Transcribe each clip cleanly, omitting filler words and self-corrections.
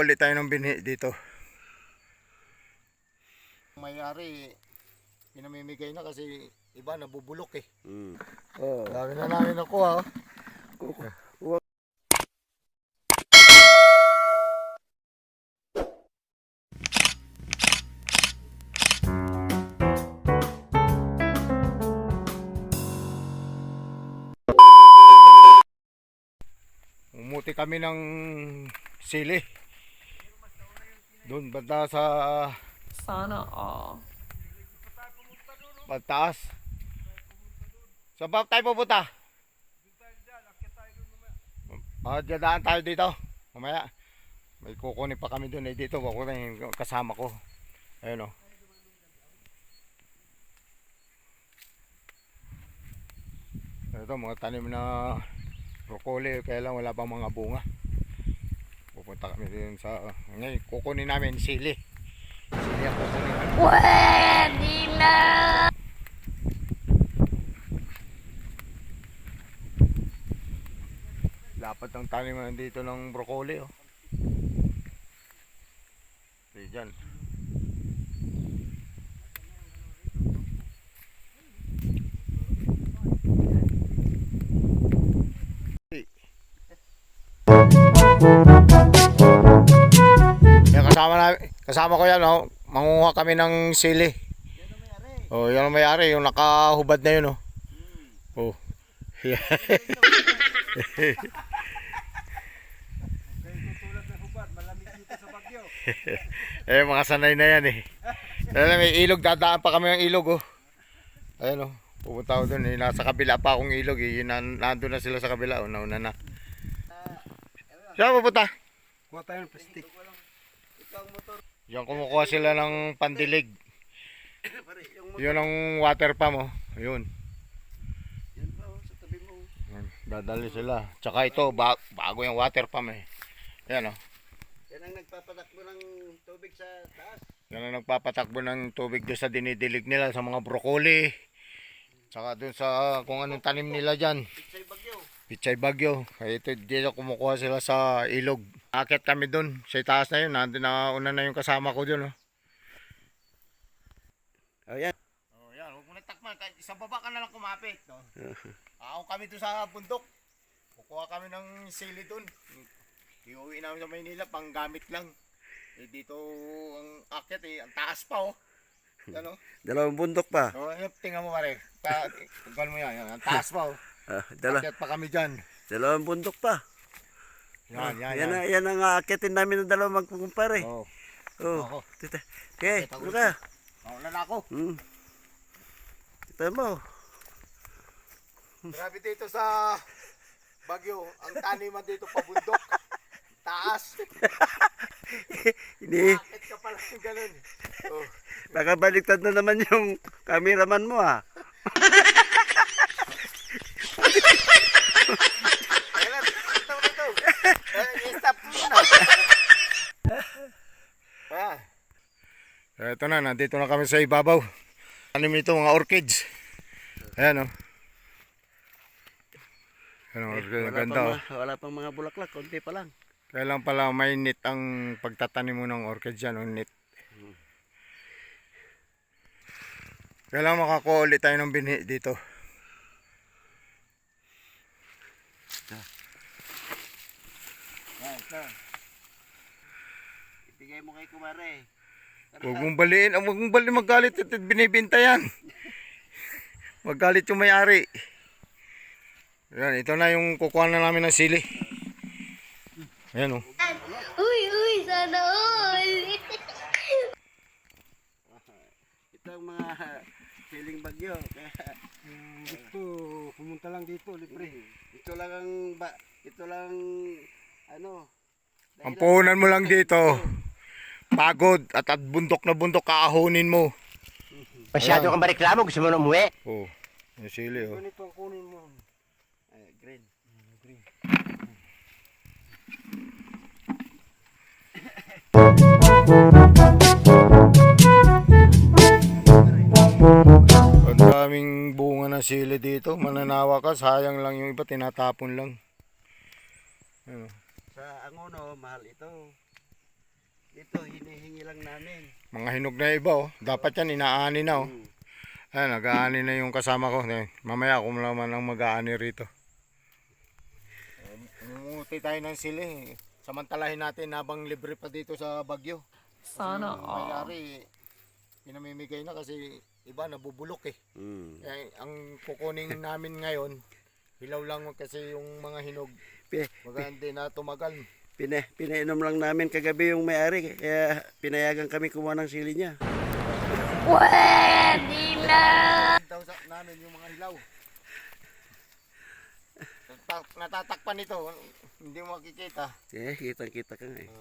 Ulit tayo ng binhi dito. May-ari, pinamimigay na kasi iba nabubulok eh. Oh. Dami na namin nakuha. Umuti kami ng sili. Doon banda sa Sana all. pagtaas. Sa bab tayo pupunta? Dadaan tayo dito. Mamaya. May kukunin pa kami doon eh dito. Ako na yung kasama ko. Ayun o. Ito mga tanim na broccoli. Kaya lang wala pang mga bunga. Pupunta kami din sa ngayon kukunin namin sili. Sili ang kukunin namin. Pwede na! Dapat ang taniman dito ng broccoli oh. Diyan. Yan kasama ko yan oh. Mangunguha kami ng sili. Oh, yan ang may-ari, yung nakahubad na yun oh. Oh. Eh mga sanay na yan eh. Alam, may ilog, dadaan pa kami ng ilog oh. Ayun oh, pupunta ako doon eh. Nasa kabila pa akong ilog eh. Nandun na sila sa kabila oh, nauna na. Saan pupunta? Kuha tayo ng plastic. Yan kumukuha sila ng pandilig. Yun ang water pump oh. Yun. Dadali sila. Tsaka ito, bago yung water pump eh. Yan oh. Yan ang nagpapatakbo ng tubig sa taas. Yan ang nagpapatakbo ng tubig doon sa dinidilig nila sa mga broccoli. Tsaka doon sa kung anong tanim nila dyan. Pichay bagyo. Pichay bagyo. Kaya ito dito kumukuha sila sa ilog. Akit kami doon. Sa itaas na yun. Nandun na una na yung kasama ko doon. Oh. Oh, yan. Oh, yan. Huwag mo na takman. Sa baba ka na lang kumapit. No? Ako kami doon sa bundok. Kukuha kami ng sili doon. Iuwi namin sa Maynila pang gamit lang. Eh, dito ang akit eh. Ang taas pa oh. Ano? Dalawang bundok pa. Oh, tingnan mo pare. Tingnan mo yan. Ang taas pa oh. Akit pa kami dyan. Dalawang bundok pa. Yan. Yan ang aakitin namin ng dalawang magkukumpare. Oh. Oh. Okay, luka. Naulan ako. Kita mo. Grabe dito sa Bagyo. Ang taniman dito pabundok. Taas. Akit ka pala yung ganun. Oh. Nakabaliktad na naman yung cameraman mo ah. Kailan? Ito. I-stop mo na. Ito na, nandito na kami sa ibabaw. Tanim nito mga orchids. Ayan o. Wala pang mga bulaklak, konti pa lang. Kailan pala may net ang pagtatanim mo ng orchids yan, net. Kailan makakuha ulit tayo ng binhi dito. Ibigay mo kay kumare. Huwag mong baliin, magalit at binibinta yan. Magalit yung may-ari. Yan, ito na yung kukuha na namin ng sili. Ayan o. Uy, sana all. Ito ang mga siling bagyo. Gusto pumunta lang dito, libre. Ito lang ano. Ang puhunan mo lang dito. Pagod at bundok na bundok kaahonin mo. Masyado kang mareklamo, gusto mo na umuwi? Oh, yung sili oh. Ganito ang kunin mo. Green. Ang daming bunga ng sili dito. Mananawa ka, sayang lang yung iba, tinatapon lang. Ano? Sa Angono, mahal ito. lang namin. Mga hinog na iba oh. Dapat yan inaani na oh. Ayan, nag-aani na yung kasama ko. Mamaya ako naman ang mag-aani rito. Umuti tayo ng sili. Samantalahin natin habang libre pa dito sa Bagyo. Sana Yung all. May-ari, pinamimigay na kasi iba nabubulok eh. Mm. Ang kukunin namin ngayon, hilaw lang kasi yung mga hinog. Pi- Maganda na tumagal. Pinainom lang namin kagabi yung may-ari, kaya pinayagan kami kumuha ng sili niya. Pwede na! Daw sa namin yung mga hilaw. Natatakpan ito, hindi mo makikita. Kitang-kita ka nga eh.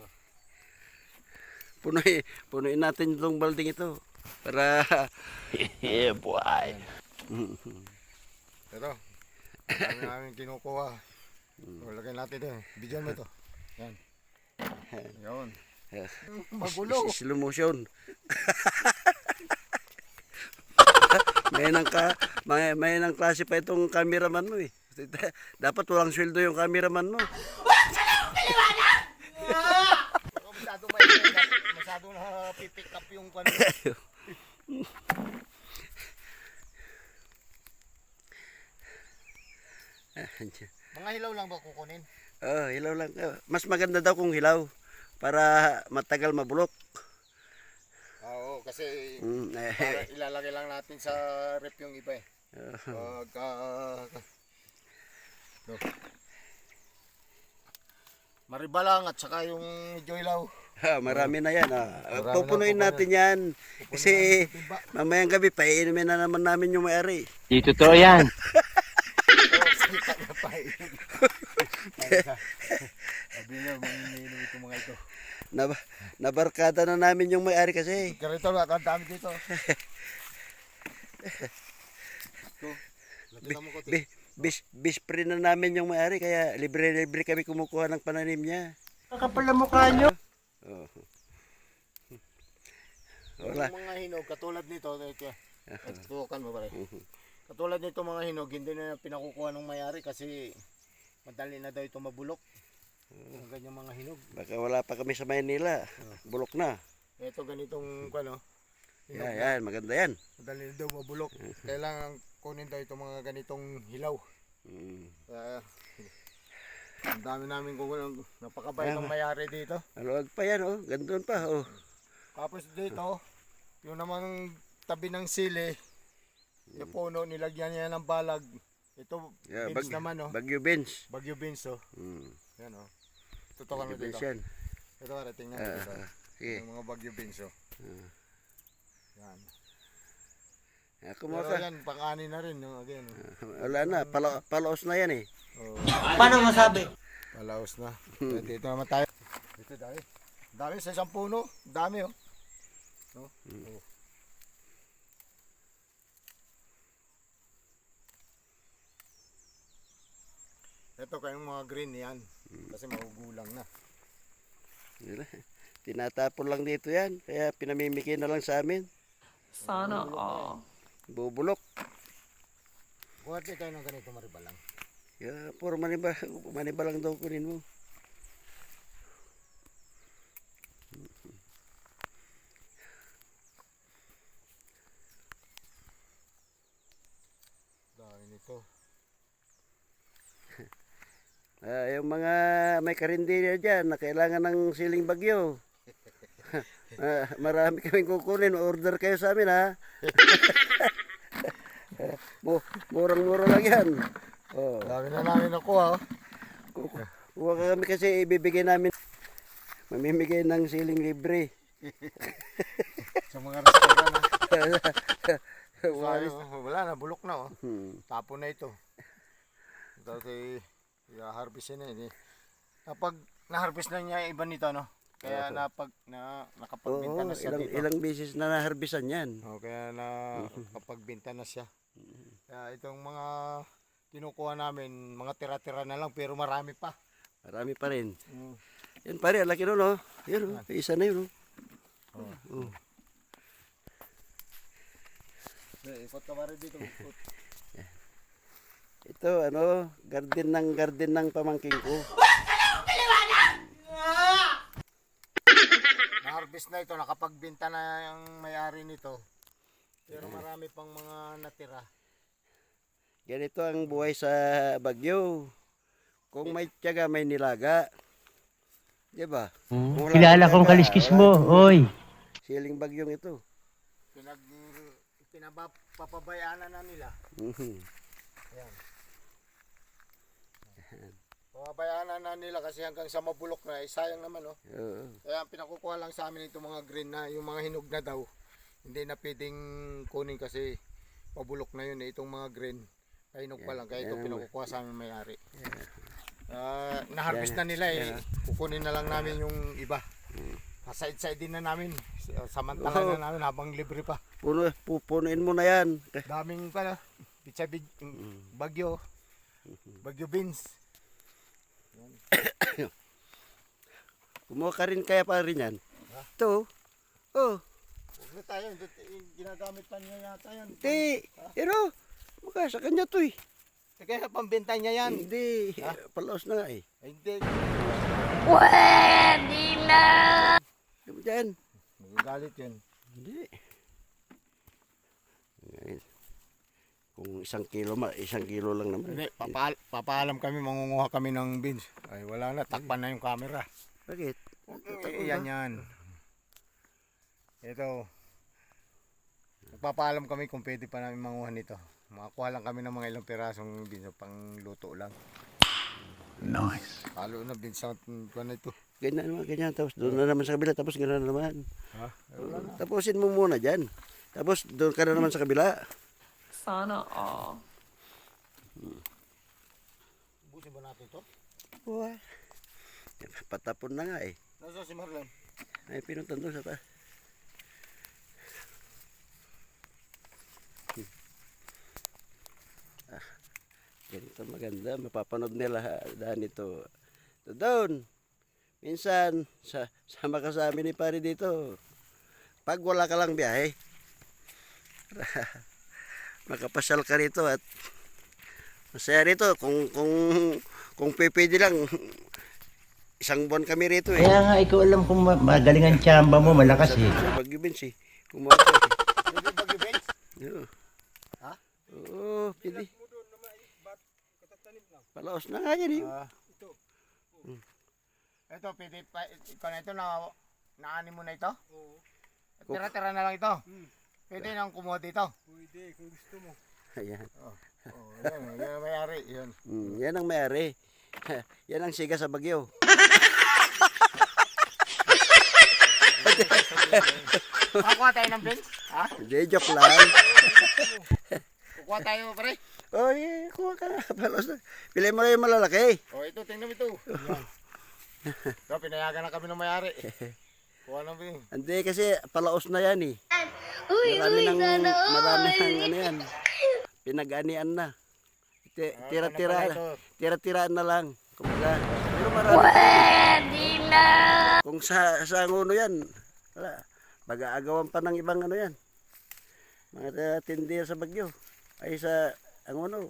Punuin natin itong balding ito para Yeah, boy. Ito, dami namin kinukuha. Lagyan natin ito. Bidyan mo ito. Yan. Yun. Magulo. slow motion. may nang klase pa itong cameraman mo eh. Dapat walang sweldo yung cameraman mo. Masyado na pipick up yung kano. Mga hilaw lang ba kukunin? Hilaw lang. Mas maganda daw kung hilaw para matagal mabulok. Oo, kasi Eh, ilalagay lang natin sa rep yung iba eh. No. Maribalang at saka yung medyo hilaw. marami na yan. Marami Pupunuin na natin yan. Kasi mamayang gabi, painumin na naman namin yung may-ari. Di totoo yan. Sabi niya, manginginom itong mga ito. Nabarkada na namin yung may-ari kasi. Karito, ang dami dito. Lagyan mo ko ito. Bispre na namin yung may-ari, kaya libre-libre kami kumukuha ng pananim niya. Kapal na mukha nyo. Wala. Yung mga hinog, katulad nito, tutukan mo pare. Katulad nito mga hinog, hindi na pinakukuha ng may-ari kasi madali na daw ito mabulok. Ang ganyang mga hinog. Baka wala pa kami sa Maynila. Bulok na. Ito ganitong ano, hinog na. Yan, maganda yan. Madali na daw mabulok. Kailangan kunin daw itong mga ganitong hilaw. Ang dami namin kukunin. Napakabait ng may-ari dito. Maluwag pa yan, oh. Gandun pa, oh. Tapos dito, yung namang tabi ng sili, yung puno, nilagyan niya ng balag. Ito, beans naman, oh. Bagyo beans. Bagyo beans, oh. Yan, oh. Tutukan mo Bagyo beans dito. yan. Ito, pare, tingnan mo dito. Sige. Yung mga bagyo beans, oh. Yan. Kumuha Pero ka. yan, pang-ani na rin, yung again, oh. Wala na, palaos na yan eh. Oh. Paano masabi? Palaos na. Dito naman tayo. Dito, dami. Dami sa isang puno. Dami, oh. No? Oh. Ito kayong mga green yan. Kasi magugulang na. Tinatapon lang dito yan, kaya pinamimigay na lang sa amin. Sana all. Bubulok. Kuha tayo ng ganito maribalang. Kaya puro maniba lang daw kunin mo. Dahil nito. Yung mga may karinderya dyan na kailangan ng siling bagyo. Marami kaming kukunin. Order kayo sa amin, ha? Murang-mura lang yan. Oh. Dami na namin nakuha, oh. Kuha ka kami kasi ibibigay namin. Mamimigay ng siling libre. Sa mga restaurant, wala na, bulok na, oh. Tapon na ito. Dati, i-harvest na yun, eh. Kapag na-harvest na niya iba nito, no? Kaya nakapagbenta na siya dito. Ilang beses na naharbisan yan. Oh, kaya nakapagbenta na siya. Kaya itong mga kinukuha namin, mga tira-tira na lang, pero marami pa. Marami pa rin. Yan pare, laki nun, oh. Yan, oh. Isa na yun, oh. Ikot ka pare dito. Ikot. Ito, garden ng pamangking ko. na-harvest na ito, nakapagbenta na yung may-ari nito. Pero marami pang mga natira. Ganito ang buhay sa Bagyo. Kung may tiyaga, may nilaga. Di ba? Kung wala Kilala kang kong tiyaga, kaliskis wala mo, kang oy. Siling Bagyong ito. Papabayaan na nila. Mhm. Ayan. Papabayaan na nila kasi hanggang sa mabulok na, sayang naman oh. Oo. Kaya ang pinakukuha lang sa amin itong mga green na, yung mga hinog na daw, hindi na pwedeng kunin kasi mabulok na yun eh, itong mga green. Hinog pa lang, kaya ito pinakukuha sa amin may-ari. Na-harvest na nila eh, kukunin na lang namin yung iba. Side-side din na namin, samantalan na namin habang libre pa. Pupunuin mo na yan. Daming pala, bagyo, bagyo beans. Kumuha ka rin kaya pa rin yan. Ito. Oh. Huwag na tayo, ginagamit pa niya yata yan. Hindi. Pero, mukha sa kanya to eh. Kaya pambenta niya yan. Hindi. Palaos na nga eh. Ay, hindi. Pwede na. Ano dyan? Magagalit yun. Hindi. Ngayon, kung 1 kilo, 1 kilo lang naman. Hindi, papaalam kami, mangunguha kami ng beans. Ay, wala na, takpan na yung camera. Bakit? Yan. Ito. Magpapaalam kami kung pwede pa namin manguha nito. Makakuha lang kami ng mga ilang pirasong beans pang luto lang. Nice. Halo na beans sa kuwan na ito. Ganyan naman, ganyan. Tapos doon na naman sa kabila. Tapos gano'n na naman. Ha? Tapusin mo muna dyan. Tapos doon ka na naman sa kabila. Sana all. Busin ba natin ito? Buhay. Patapon na nga eh. Nasa si Marlon? Ay, pinutan doon sa taas. Ganito maganda. Mapapanood nila daan ito. Ito doon. Minsan, sama ka sa amin ni pare dito. Pag wala ka lang biyahe, makapasyal ka rito at masaya rito. Kung pipili lang, 1 buwan kami rito eh. Kaya nga, ikaw alam kung magaling ang tsamba mo, malakas eh. Sa Baguio Beans eh. Kumuha ka eh. Pwede bagyo beans? Oo. Ha? Oo, pwede. Palaos na nga yan eh. Ito, pwede pa, ikaw na ito, naani mo na ito? Oo. Tira-tira na lang ito. Pwede nang kumuha dito. Pwede, kung gusto mo. Ayan. Oh, yan ang mayari, yan. Yan ang may-ari. Yan ang siga sa Bagyo. Kukuha tayo ng beans? Ha? Hindi, joke lang. Kukuha tayo, pare. Oh, yeah, kuha ka nga. Palaos na. Pili mo na yung malalaki. Oh, ito, tingnan mo ito. Yan. So, pinayagan na kami ng mayari. Kuha ng beans. Hindi kasi palaos na yan eh. Uy, uy, sana Marami all. ng ano yan. Pinag-anian na. Tira-tira, Ano pala ito? tira-tiraan na lang. Kumbaga, pero marami. Pwede na. Kung sa nguno yan, wala. Mag-aagawan pa ng ibang ano yan. Mga tindihan sa Bagyo. Ay sa nguno.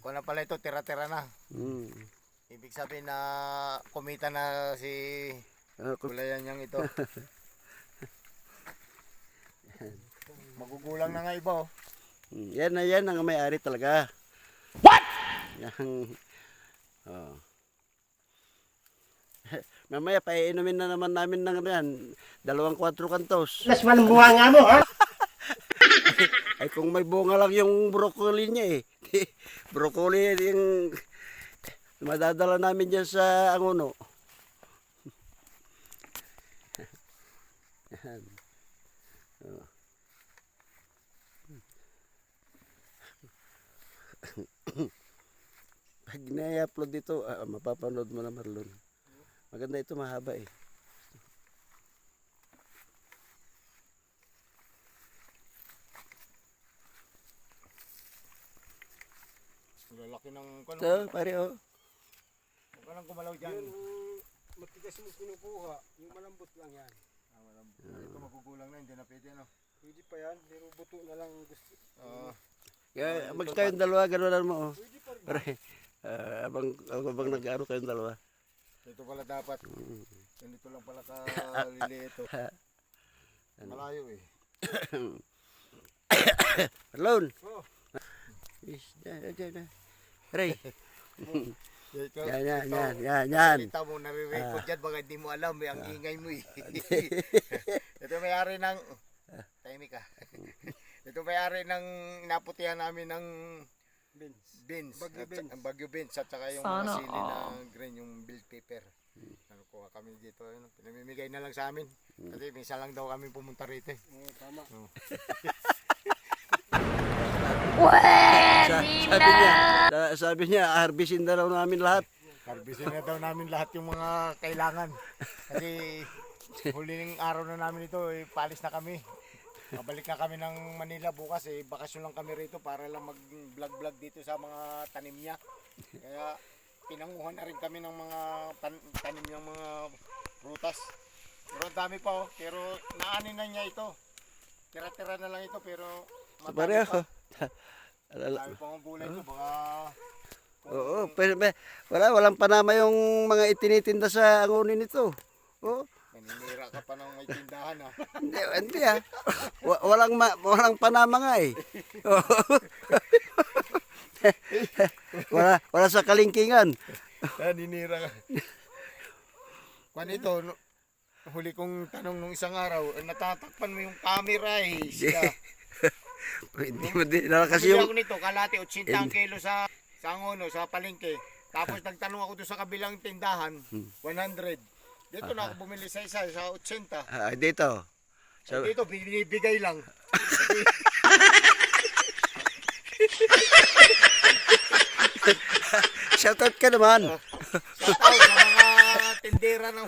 Kuha na pala ito, tira-tira na. Ibig sabihin na kumita na si gulayan niyang ito. Magugulang na nga iba oh. Yan na yan ang may-ari talaga. What? Yang, oh. Mamaya paiinumin na naman namin ng ano yan, 2 4 kantos. Las walang bunga nga mo, ha? Ay kung may bunga lang yung broccoli niya eh. Broccoli yung madadala namin dyan sa Angono. Yan. Oh. Pag na-upload dito, mapapanood mo na Marlon. Maganda ito, mahaba eh. Lalaki ng kano. Ito, pare oh. Huwag ka nang gumalaw dyan. Yung matigas mo kinukuha, yung malambot lang yan. Ito magugulang na, hindi na pwede ano. Pwede pa yan, pero buto na lang gusto. Kaya mag kayong dalawa, gano'n mo oh. Pare, abang nag-aro kayong dalawa. Ito pala dapat. Ganito lang pala kaliliit ito. Malayo eh. Alone. Oh. Ray. Ito, Yan. Salita mo, nare-record dyan, baka hindi mo alam, ang ingay mo eh. Ito may-ari ng, tahimik ka. Ito may-ari ng inaputihan namin ng beans. Bagyo beans at saka yung Sana mga sili na all. green, yung bell pepper. Nakuha kami dito, pinamimigay na lang sa amin. Kasi minsan lang daw kami pumunta rito. Tama. Sabi niya, harvestin na raw namin lahat. Harvestin na daw namin lahat yung mga kailangan. Kasi huling araw na namin ito, palis na kami. Babalik na kami ng Manila bukas bakasyon lang kami rito para lang mag-vlog dito sa mga tanim niya. Kaya pinanguhan na rin kami ng mga tanim ng mga prutas. Pero ang dami pa pero naanin na niya ito. Tira-tira na lang ito pero Pareho. Dami pa ang gulay ito, baka Oo, pero walang panama yung mga itinitinda sa angunin nito. Oo. naninira ka pa ng may tindahan ha. Hindi ah. Walang panama nga eh. wala sa kalingkingan. Naninira ka. Kwan ito, huli kong tanong nung isang araw, natatakpan mo yung camera siya. Hindi mo din kasi Kasi yung ako nito, kalati 80 ang kilo sa Angono, sa palengke. Tapos nagtanong ako doon sa kabilang tindahan, 100. Dito na ako bumili sa isa, sa 80. dito. Dito, binibigay lang. Shoutout ka naman. Sa tao, sa mga tindera ng...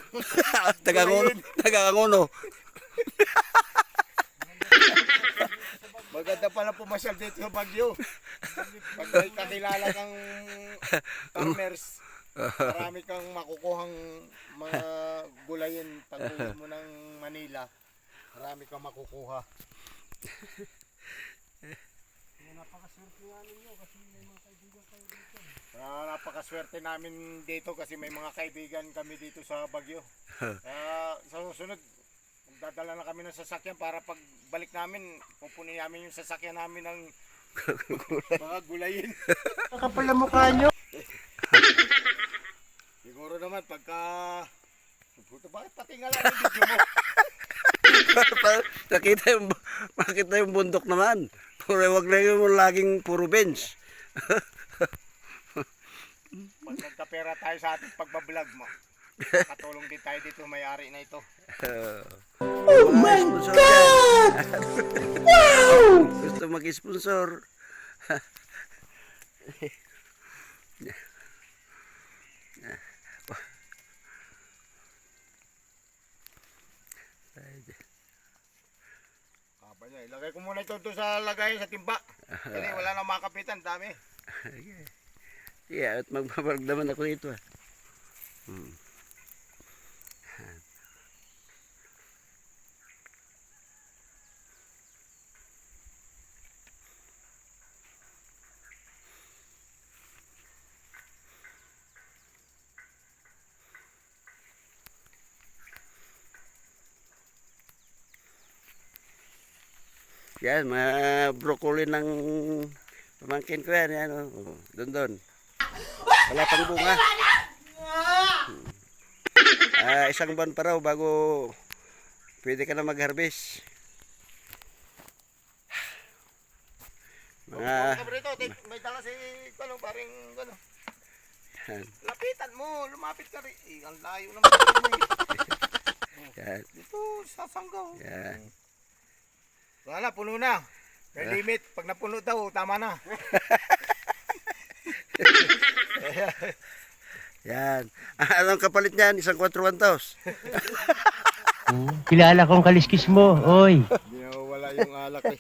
Taga-Angono. Maganda pala pumasyal dito sa Baguio. Pag may kakilala kang farmers, marami kang makukuhang mga gulayin pag uwi mo ng Manila. Marami kang makukuha. Napakaswerte namin dito kasi may mga kaibigan kami dito sa Baguio. Kaya sa susunod, magdadala na kami ng sasakyan para pag balik namin, pupunin namin yung sasakyan namin ng mga gulayin. Kapal na mukha nyo. Siguro naman pagka... Puto, bakit pati nga lang yung video mo? Makita yung bundok naman. Wag na yung laging puro bench. Pag nagkapera tayo sa ating pagbablog mo, katulong din tayo dito, may-ari na ito. Oh my God! Wow! Gusto mag-sponsor. Kaba niya, ilagay ko muna ito doon sa lagay sa timba. Kasi wala na makapitan, dami. Yeah, at magbabarag naman ako dito ah. Yan, mga broccoli ng pamangkin ko yan. Yan oh. Doon. Wala pang bunga. Isang buwan pa raw bago pwede ka na mag-harvest. Mga... May dala si paring gano. Yan. Lapitan mo, lumapit ka rin. Ang layo naman. Yan. Dito, sa sanggaw. Yan. Wala, puno na. May limit. Pag napuno daw, tama na. Yan. Anong kapalit niyan? Isang 4-1-tos. Kilala kong kaliskis mo, oy. Hindi na wala yung alak eh.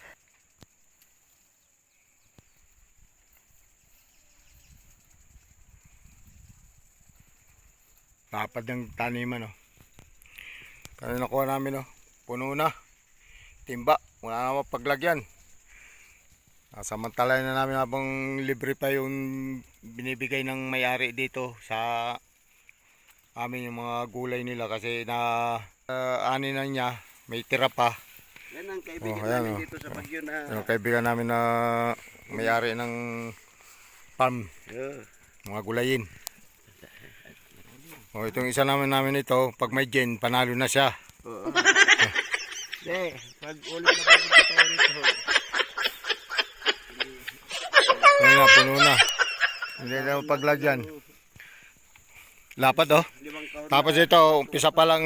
Tapad ng taniman oh. Kaya nakuha namin oh. Puno na. Timba. Wala na mapaglagyan. Samantalayan na namin habang libre pa yung binibigay ng may-ari dito sa amin yung mga gulay nila kasi na ani na niya, may tira pa. Yan ang kaibigan Oh, ayan, namin oh. dito sa Baguio na. Yung kaibigan namin na may-ari ng farm, Oh. mga gulayin. Oh, itong isa namin ito, pag may gin, panalo na siya. Oo. Hindi, pag ulit na pupunta tayo rito. Ayun na, puno na. Hindi na paglagyan. Lapad oh. 5 kahon. Tapos ito, umpisa pa lang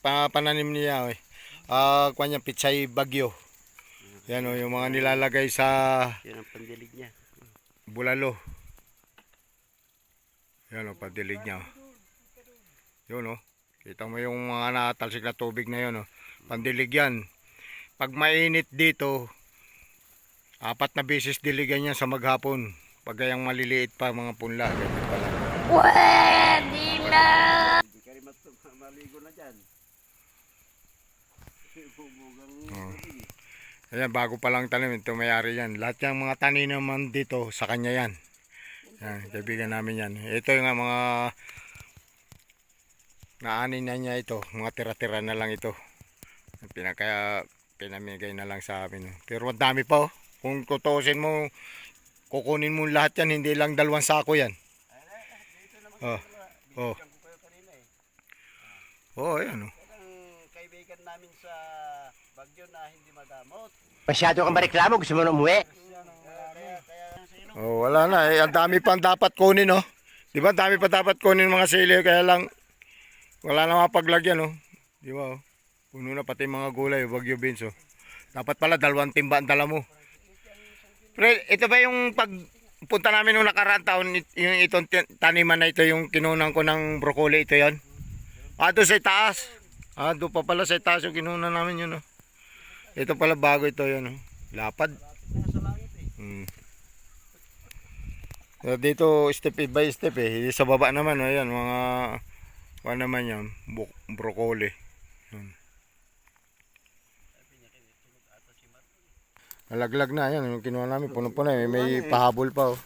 pananim niya. Kanya pitsay bagyo. Yan oh, yung mga nilalagay sa Yan ang pandilig niya. bulalo. Yan oh, padilig niya. Yun oh. Kita mo yung mga natalsik na tubig na yun oh. Pandilig yan. Pag mainit dito, 4 na beses diligan niya sa maghapon. Pag gayang maliliit pa mga punla. Ganyan pala. Pwede na. Hindi ka rin maligo na dyan. Bubugang Oh. Ayan, bago pa lang tanim, ito may-ari yan. Lahat yung mga tanim naman dito, sa kanya yan. Yan, kaibigan namin yan. Ito yung mga naanin na niya ito. Mga tira-tira na lang ito. Kaya pinamigay na lang sa amin. Pero ang dami pa oh. Kung tutusin mo, kukunin mo lahat yan, hindi lang 2 sako yan. Oh. Oh. Oh, ayan oh. Yan ang kaibigan namin sa Baguio na hindi madamot. Masyado kang mareklamo, gusto mo na umuwi? Kaya Oh, wala na eh. Ang dami pang dapat kunin oh. Di ba? Ang dami pa dapat kunin mga sili, kaya lang wala na mapaglagyan oh. Di ba oh? Puno na pati mga gulay, Baguio beans oh. Dapat pala 2 timba ang dala mo. Pero ito ba yung pagpunta namin nung nakaraan taon, yung itong taniman na ito, yung kinunan ko ng broccoli, ito yan? Doon sa taas. Doon pa pala sa taas yung kinunan namin yun oh. Ito pala bago ito yun oh. Lapad. So, dito step by step eh. Sa baba naman oh, yan, mga ano naman yan, broccoli. Yan. Nalaglag na yan, yung kinuha namin, puno-puno eh. May pahabol pa oh.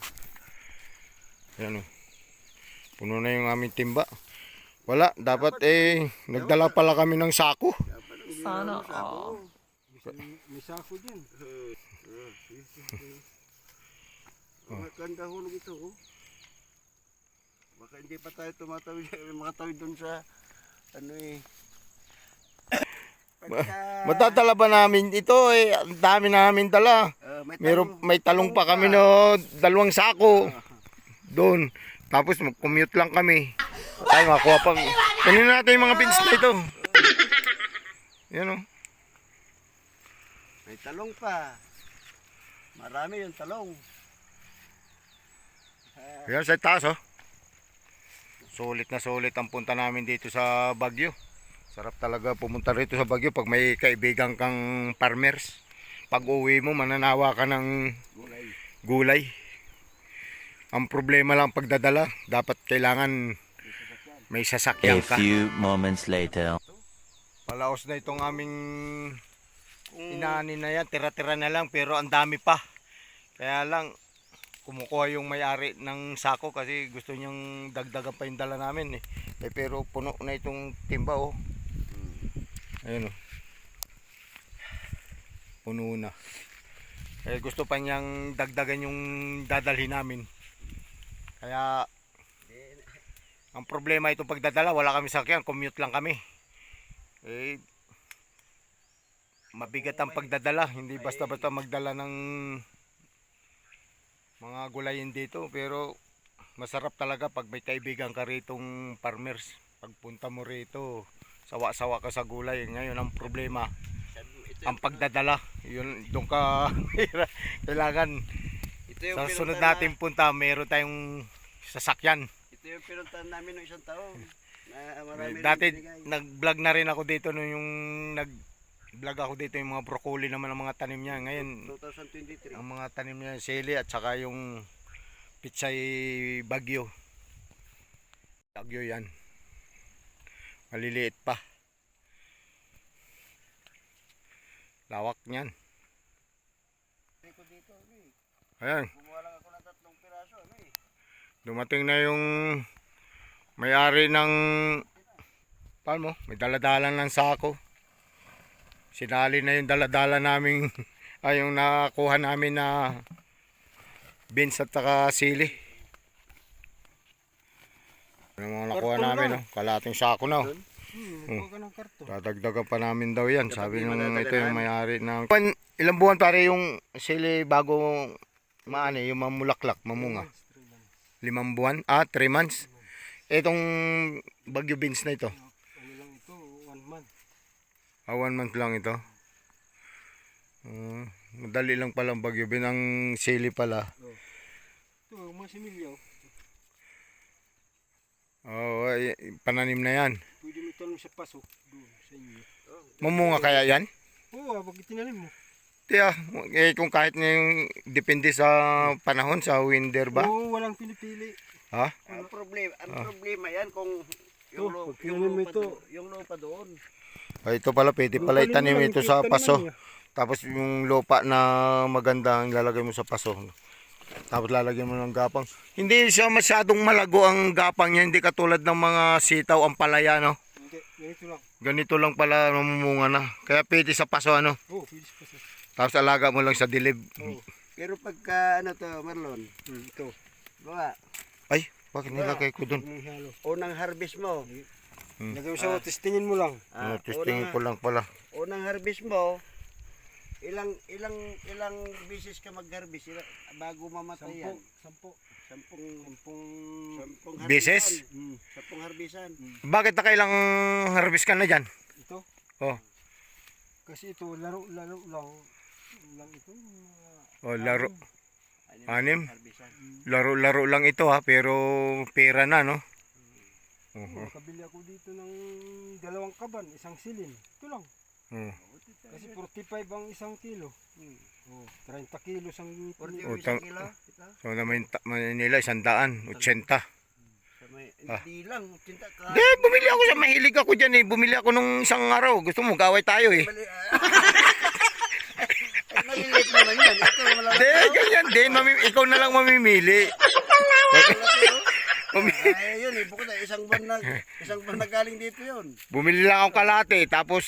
Yan oh. Puno na yung aming timba. Wala, dapat nagdala pala kami ng sako. Sana all. May sako dyan. maganda hulog ito oh. Baka hindi pa tayo tumatawid, makatawid doon sa ano eh. Matadala ba namin ito eh? Ang dami namin dala. May talong pa kami no, 2 sako. Doon. Tapos mag-commute lang kami. Ay, makuha pang. Kunin natin yung mga beans na ito. Yan oh. May talong pa. Marami yung talong. Yan sa taas oh. Sulit na sulit ang punta namin dito sa Baguio. Sarap talaga pumunta rito sa Baguio pag may kaibigan kang farmers. Pag uwi mo, mananawa ka ng gulay. Ang problema lang pagdadala, dapat kailangan may sasakyan ka. A few moments later. Palaos na itong aming inaanin na yan, tira-tira na lang pero ang dami pa. Kaya lang, kumukuha yung may-ari ng sako kasi gusto niyang dagdagan pa yung dala namin eh. Pero puno na itong timba oh. Ayun oh. Puno na. Gusto pa niyang dagdagan yung dadalhin namin. Kaya ang problema itong pagdadala, wala kami sakyan, commute lang kami. Mabigat ang pagdadala, hindi basta-basta magdala ng mga gulayin dito, pero masarap talaga pag may kaibigan ka ritong farmers. Pagpunta mo rito, sawa-sawa ka sa gulay. Ngayon ang problema, ang pagdadala. Yun, doon ka kailangan sa sunod natin punta, meron tayong sasakyan. Ito yung pinuntahan namin ng isang taon. Na marami Dati rin binigay. nag-vlog na rin ako dito no, yung nag-vlog ako dito yung mga broccoli naman ang mga tanim niya. Ngayon 2023. ang mga tanim niya sili at saka yung pitsay bagyo. Bagyo yan. Maliliit pa. Lawak niyan. Ayan. Gumawa lang ako ng 3 piraso. Ano eh. Dumating na yung may-ari ng paano mo, may daladalan ng sako. Sinali na yung daladala naming ay yung nakuha namin na beans at saka sili. Yung mga nakuha Karton namin, na. no? Kalating sako na. Oh. Kuha ka ng karton. Dadagdagan pa namin daw yan. Sabi nung ito madadagdagan. yung may-ari ng... Ilang buwan pare yung sili bago maano, yung mamulaklak, mamunga? 5 buwan? 3 months? Itong bagyo beans na ito. Ano lang ito, 1 month. 1 month lang ito. Madali lang palang bagyo beans. Ang sili pala. Ito, mga similyaw. Pananim na yan. Pwede mo itanong sa paso. Doon, sa inyo. Mamunga kaya yan? Oo, pag itinanim mo. Tiya, kung kahit na yung depende sa panahon, sa winter ba? Oo, walang pinipili. Ha? Ang problema yan kung yung, Ito, pag tinanim mo ito. yung lupa doon. Ito pala, pwede pala itanim ito sa paso. Tapos yung lupa na maganda, ilalagay mo sa paso. Tapos lalagyan mo ng gapang. Hindi siya masyadong malago ang gapang niya. Hindi katulad ng mga sitaw, ang palaya, no? Hindi, ganito lang. Ganito lang pala namumunga na. Kaya pwede sa paso, ano? Oo, pwede sa paso. Tapos alaga mo lang sa dilib. Pero pagka ano to, Marlon, Ito. bawa, Ay, bakit nilagay ko dun? Ang halo. unang harvest mo. Lagay mo sa testingin mo lang. Testingin ko lang pala. Unang harvest mo, ilang bisis ka mag-harvest bago mamatay yan? Sampo. Sampung Bisis? harbisan. Sampung harbisan. Bakit na kailang harvest ka na dyan? Ito. Oh, Kasi ito, laro lang. Lang ito. laro. Anim? Harbisan. Laro-laro lang ito ha, pero pera na, no? Nakabili ako dito ng 2 kaban, isang silin. Ito lang. Kasi 45 ang isang kilo. Oh, 30 kilos ang 40 Utang- isang kilo. So na Manila, 100, 80. Sa may, hindi lang, tinta ka. Hindi, bumili ako sa mahilig ako dyan eh. Bumili ako nung isang araw. Gusto mo, gaway tayo eh. Ay, malilit naman yan. Ito, malaki. Hindi, ganyan din. Ikaw na lang mamimili. Ay, yun eh, bukod na isang buwan na galing dito yun. Bumili lang ako kalate, tapos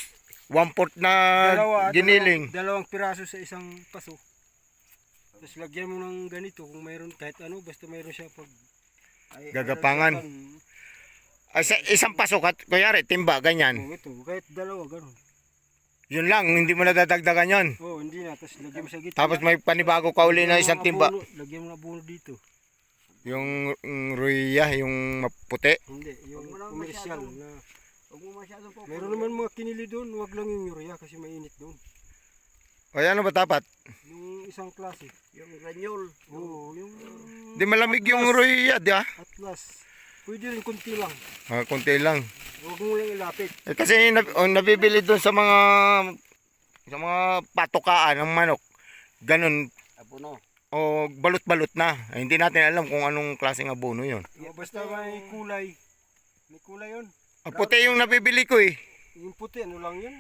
1/4 na giniling. Dalawang piraso sa isang paso. Tapos lagyan mo ng ganito kung mayroon kahit ano, basta mayroon siya pag Gagapangan. Ay, sa isang pasok, kuyari, timba, ganyan. Oh, ito, kahit dalawa, ganun. Yun lang, hindi mo nadadagdagan yun. Oh, hindi na. Tapos lagyan mo sa gitna. Tapos may panibago ka uli na isang timba. Lagyan mo na abono dito. Yung ruya, yung maputi. Hindi, yung Huwag mo na komersyal masyadong- na. Huwag mo masyadong po. Meron naman mga kinili doon, wag lang yung urea kasi mainit doon. O ano ba dapat? Yung isang klase. Yung granule. Oo, yung Di malamig yung ruya, di ah? Atlas. Pwede rin kunti lang. Konti lang. Huwag mo lang ilapit. Eh, kasi nabibili doon sa mga patukaan ng manok. Ganun. Abono. O balot-balot na. Eh, hindi natin alam kung anong klaseng abono yun. Oh, basta may kulay. May kulay yun. Ang puti yung nabibili ko eh. Yung puti, ano lang yun.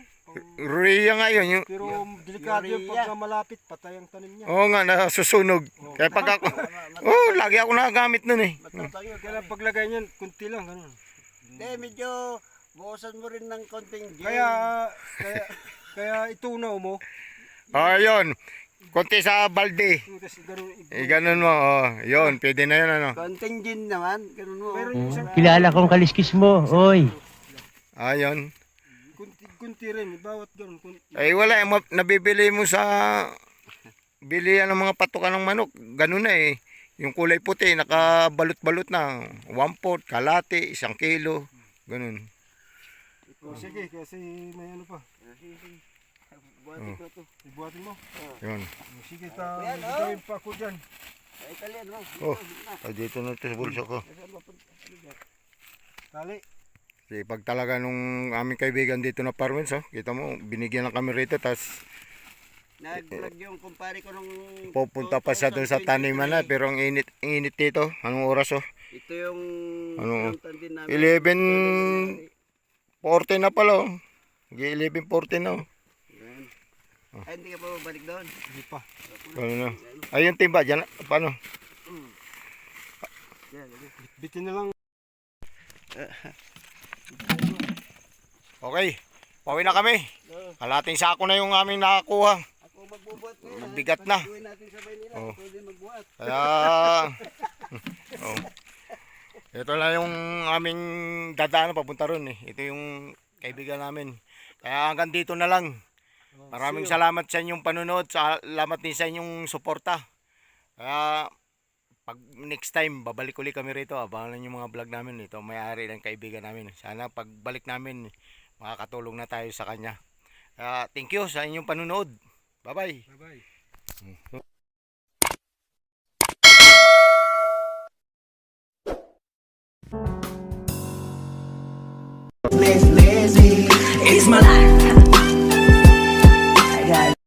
Ruya nga yun. Yung, Pero delikado yun urea. pagka malapit, patay ang tanim niya. oo nga, nasusunog. Kaya pag ako, lagi ako nagagamit nun eh. Matatangyo. Kaya paglagay niyan, kunti lang, ganun. Hindi, medyo buwasan mo rin ng konting gel. Kaya itunaw mo. Ayun. Konti sa balde. Tapos ganun. Ganun mo. Yun, pwede na yun ano. Konting gin naman. Ganun mo. Meron yung isang Kilala kong kaliskis mo, oy. Ayun. kunti rin, bawat ganun. Ay wala, nabibili mo sa bilihan ng mga patukan ng manok. Ganun na eh. Yung kulay puti, nakabalot-balot na. 1/4, kalate, 1 kilo. Ganun. Oh, sige, kasi may ano pa. Buhatin ko ito. Ibuhatin mo. Yun. Oh, sige, gagawin pa ako dyan. Ay, talian mo. Oh, ay, dito na ito sa bulsa ko. Tali. Kasi pag talaga nung aming kaibigan dito na Parwins, kita mo, binigyan lang kami rito, tapos Nag-vlog yung kumpare ko nung... pupunta pa siya doon sa taniman na, pero ang init dito. Anong oras Ito yung... Ano? pinuntan din namin. 11:40 na pala 11:40 na Ayan. Ay, hindi ka pa babalik doon. Hindi pa. Ano na? Ayun timba, dyan, paano? Yan, yan. Bitin na lang. Okay, pauwi na kami. Kalating sako na yung aming nakakuha. Ako magbubuhat ngayon. Mabigat na. Gawin natin sa Maynila. Oh. Ikaw din magbuhat. Kaya, oh. Ito na yung aming dadaan papunta ron eh. Ito yung kaibigan namin. Kaya hanggang dito na lang. Maraming salamat sa inyong panunod. Salamat din sa inyong suporta. Kaya pag next time babalik ulit kami rito. Abangan yung mga vlog namin. Ito may-ari ng kaibigan namin. Sana pagbalik namin makakatulong na tayo sa kanya. Kaya thank you sa inyong panunod. Bye-bye. Bye-bye. It's my life.